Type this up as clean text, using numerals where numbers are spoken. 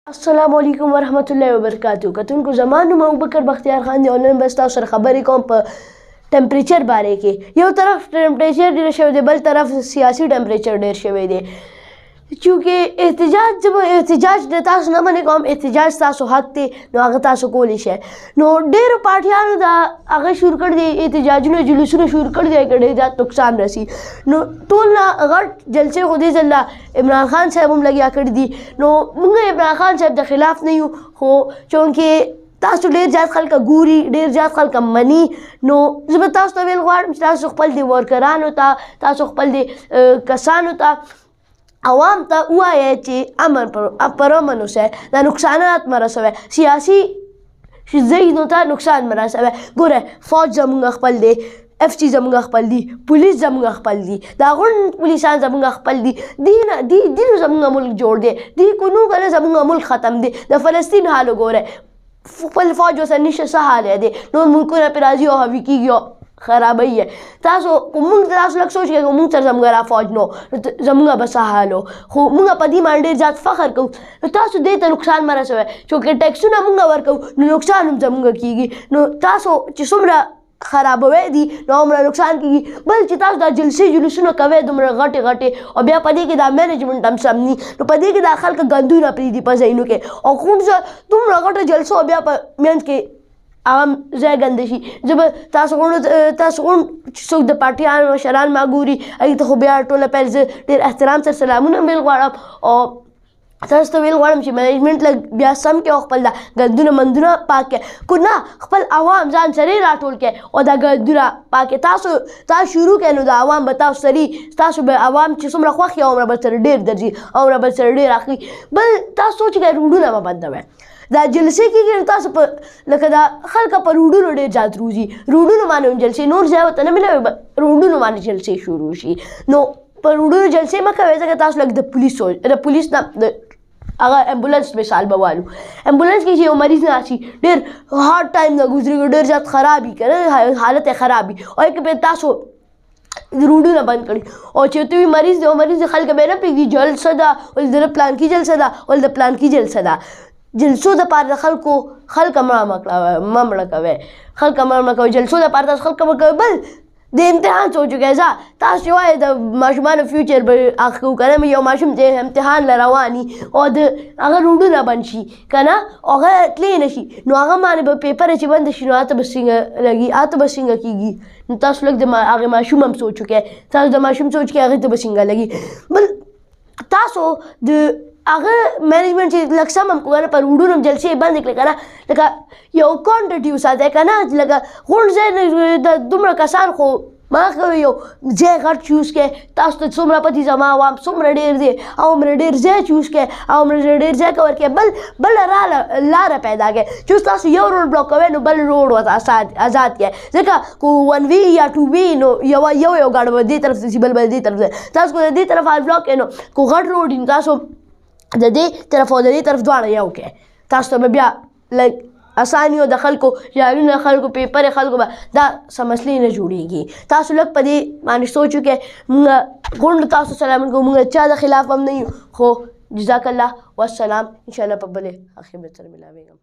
السلام علیکم ورحمت الله وبرکاتو. کتونکو زما نوم ابوبکر بختیار خان دی او نن به تاسو سره خبرې کوم په ټمپریچر باره کې. یو طرف ټمپریچر ډېر شوی دی، بل طرف سیاسي ټمپریچر ډېر شوی دی. چونکې احتجاج زه به احتجاج د تاسو نه منې کوم، احتجاج تاسو حق دی، نو هغه تاسو کولی شئ. نو ډېرو پارټیانو دا هغه شروع کړي دي، احتجاجونه جلوسونه شروع کړي دي که ډېر زیات نقصان رسي. نو ټول نه غټ جلسې خو دې ځل عمران خان صاحب هم لګیا کړي دي. نو موږ عمران خان صاحب د خلاف نه یو، خو چونکې تاسو ډېر زیات خلک ګوري، ډېر زیات خلک مني، نو زه به تاسو ته ویل غواړم چې تاسو خپل د ورکرانو ته، تاسو خپل د کسانو ته، عوام ته ووایئ چې پر امن اوسئ، دا نقصانات مه رسوئ، سیاسي ذهنو ته نقصان مه رسوئ. ګوره فوج زموږ خپل دی، اف سی زموږ خپل دي، پولیس زموږ خپل دي، دا غونډ پولیسان زموږ خپل دي. دي زموږ ملک جوړ دی، دی کو نو کنه زموږ ملک ختم دی. د فلسطین حال وګورئ، خپل فوج ورسره نشته، څه حال دی. نور ملکونه پرې راځي او حاوي کېږي او خرابوي یې. تاسو موږ تاسو لږ سوچ کوئ، موږ سره زموږ را فوج نو زموږ به څه حال و. خو موږ په دې باندې ډېر زیات فخر کوو. نو تاسو دې ته نقصان مه رسوئ، چونکې ټیکسونه موږ ورکوو، نو نقصان هم زموږ کېږي. نو تاسو چې څومره خرابوي دي نو هومره نقصان کېږي. بل چې تاسو دا جلسې جلوسونه کوئ دومره غټې غټې، او بیا په دې کې دا مینجمنټ هم سم ني، نو په دې کې دا خلک ګندونه پرېږدي په ځایونو کې، او کوم څه دومره غټه جلسه او بیا په منځ کې هغه ځای ګنده شي. زه به تاسو غونډ چې څوک د پارټیانو مشران ما ګوري، هغې ته خو بیا ټوله پیل زه ډېر احترام سره سلامونه ویل غواړم، او تاسو ته ویل غواړم چې مینجمنټ لږ بیا سم کړئ او خپل دا ګندونه مندونه پاک کړئ. کو نه خپل عوام ځان سره راټول کړئ او دا ګندونه پاک کړئ. تاسو شروع کړئ نو د عوام به تاسو سره، تاسو به عوام چې څومره خوښ یې هومره به سره ډېر درځي، هومره به سره ډېر اخلي. بل تاسو سوچ کوئ روډونه مه بندوئ. دا جلسې کېږي نو تاسو په لکه دا خلک په روډونو ډېر زیات روځي، روډونو باندې هم جلسې، نور ځای ورته نه ملوي، روډونو باندې جلسې شروع شي. نو په روډونو جلسې مه کوئ، ځکه تاسو لږ د پولیس نه هغه امبولانس مثال به والو. امبولانس کې چې یو مریض ناست شي، ډېر هارډ ټایم نه ګزرېږي، ډېر زیات خراب وي که نه، حالت یې خراب وي، او هغې کې بیا تاسو روډونه بند کړي. او چې ورته وي مریض دی، او مریض دی، خلک به یې نه پرېږدي، جلسه ده، ول د پلانکي جلسه ده، ول د پلانکي جلسه ده. جلسو دپاره د خلکو مه مړه کوئ، خلک مه مړه کوئ، جلسو دپاره تاسو خلک مړه کوئ. بل د امتحان سوچ وکړئ. تاسو چې وایئ د ماشومانو فیوچر به هغه کوو که نه، یو ماشوم چې امتحان له روان وي او د هغه روډونه بند شي که نه، او هغه تللی نه شي، نو هغه باندې به پیپر چې بنده شي، نو هلته به څنګه لګي، هلته به څنګه کېږي. نو تاسو لږ د هغې ماشوم هم سوچ وکړئ، تاسو د ماشوم سوچ کړئ هغې ته به څنګه لګي. بل تاسو د هغه مینجمنټ چې لږ سم هم کړو که نه، په روډونو هم جلسې بندې کړئ که نه، لکه یو کوانټټي وساتئ که نه، لکه غونډ ځای د دومره کسان خو ما کوي، یو ځای غټ چوز کړئ. تاسو ته څومره پتې زما عوام څومره ډېر دی، هومره ډېر ځای چوز کړئ، هومره ډېر ځای کور کړئ. بله لاره پیدا کړئ چې تاسو یو روډ بلاک کوئ، نو بل روډ ورته آزاد کړئ. ځکه کو 1 وی یا 2 وی، نو یو ګاډی به دې طرف ته ځي، بل به دې طرف ته. تاسو کو د دې طرف بلاک کړئ، نو کو غټ روډ وي، تاسو د دې طرف او د دې طرف دواړه یو کړئ. تاسو ته به بیا لږ اساني او د خلکو جالونه، خلکو پیپر، خلکو به دا څه مسلې نه جوړېږي. تاسو لږ په دې باندې سوچ وکړئ. موږ غونډو تاسو سره کوو، موږ چا د خلاف هم نه یو. خو جزاک الله والسلام. انشاءالله په بلې آخر به سره ملاوېږم.